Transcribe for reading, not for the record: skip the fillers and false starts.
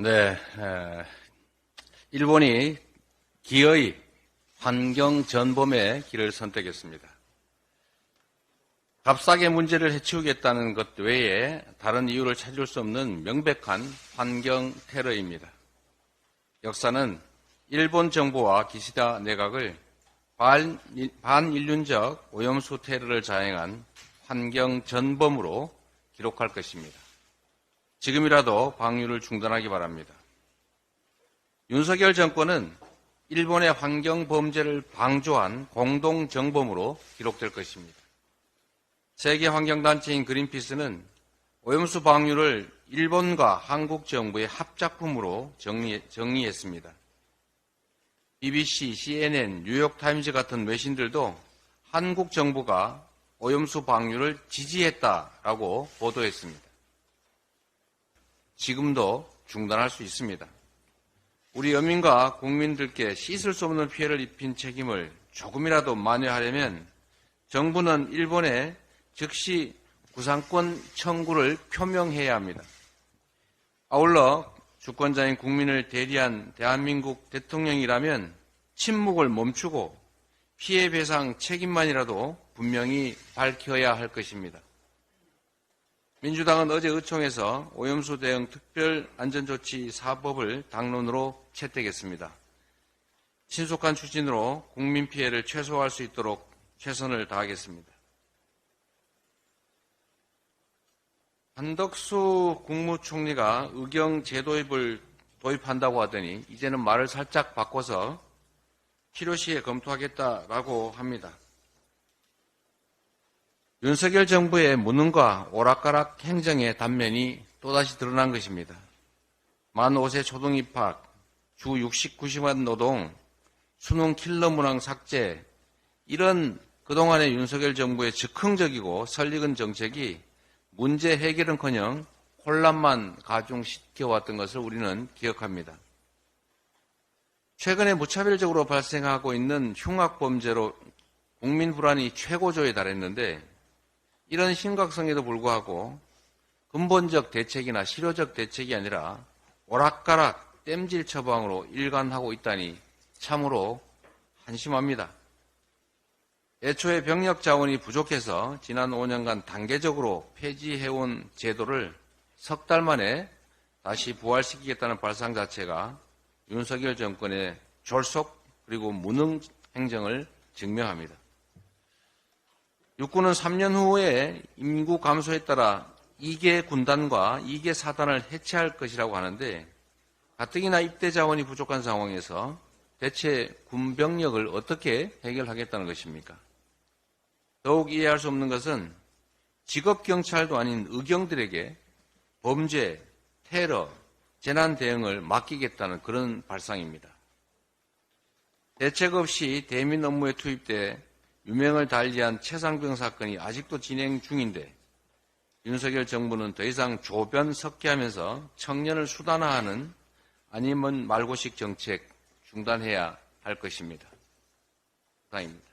네, 일본이 기어이 환경 전범의 길을 선택했습니다. 값싸게 문제를 해치우겠다는 것 외에 다른 이유를 찾을 수 없는 명백한 환경 테러입니다. 역사는 일본 정부와 기시다 내각을 반인륜적 오염수 테러를 자행한 환경 전범으로 기록할 것입니다. 지금이라도 방류를 중단하기 바랍니다. 윤석열 정권은 일본의 환경 범죄를 방조한 공동 정범으로 기록될 것입니다. 세계 환경단체인 그린피스는 오염수 방류를 일본과 한국 정부의 합작품으로 정의했습니다. BBC, CNN, 뉴욕타임즈 같은 외신들도 한국 정부가 오염수 방류를 지지했다라고 보도했습니다. 지금도 중단할 수 있습니다. 우리 어민과 국민들께 씻을 수 없는 피해를 입힌 책임을 조금이라도 만회하려면 정부는 일본에 즉시 구상권 청구를 표명해야 합니다. 아울러 주권자인 국민을 대리한 대한민국 대통령이라면 침묵을 멈추고 피해 배상 책임만이라도 분명히 밝혀야 할 것입니다. 민주당은 어제 의총에서 오염수 대응 특별안전조치 4법을 당론으로 채택했습니다. 신속한 추진으로 국민 피해를 최소화할 수 있도록 최선을 다하겠습니다. 한덕수 국무총리가 의경 제도입을 도입한다고 하더니 이제는 말을 살짝 바꿔서 필요시에 검토하겠다라고 합니다. 윤석열 정부의 무능과 오락가락 행정의 단면이 또다시 드러난 것입니다. 만 5세 초등 입학, 주 60, 90만 노동, 수능 킬러 문항 삭제, 이런 그동안의 윤석열 정부의 즉흥적이고 설익은 정책이 문제 해결은커녕 혼란만 가중시켜왔던 것을 우리는 기억합니다. 최근에 무차별적으로 발생하고 있는 흉악범죄로 국민 불안이 최고조에 달했는데 이런 심각성에도 불구하고 근본적 대책이나 실효적 대책이 아니라 오락가락 땜질 처방으로 일관하고 있다니 참으로 한심합니다. 애초에 병력 자원이 부족해서 지난 5년간 단계적으로 폐지해온 제도를 석 달 만에 다시 부활시키겠다는 발상 자체가 윤석열 정권의 졸속 그리고 무능 행정을 증명합니다. 육군은 3년 후에 인구 감소에 따라 2개 군단과 2개 사단을 해체할 것이라고 하는데 가뜩이나 입대 자원이 부족한 상황에서 대체 군병력을 어떻게 해결하겠다는 것입니까? 더욱 이해할 수 없는 것은 직업경찰도 아닌 의경들에게 범죄, 테러, 재난 대응을 맡기겠다는 그런 발상입니다. 대책 없이 대민 업무에 투입돼 유명을 달리한 최상병 사건이 아직도 진행 중인데 윤석열 정부는 더 이상 조변석회하면서 청년을 수단화하는 아니면 말고식 정책 중단해야 할 것입니다. 이상입니다.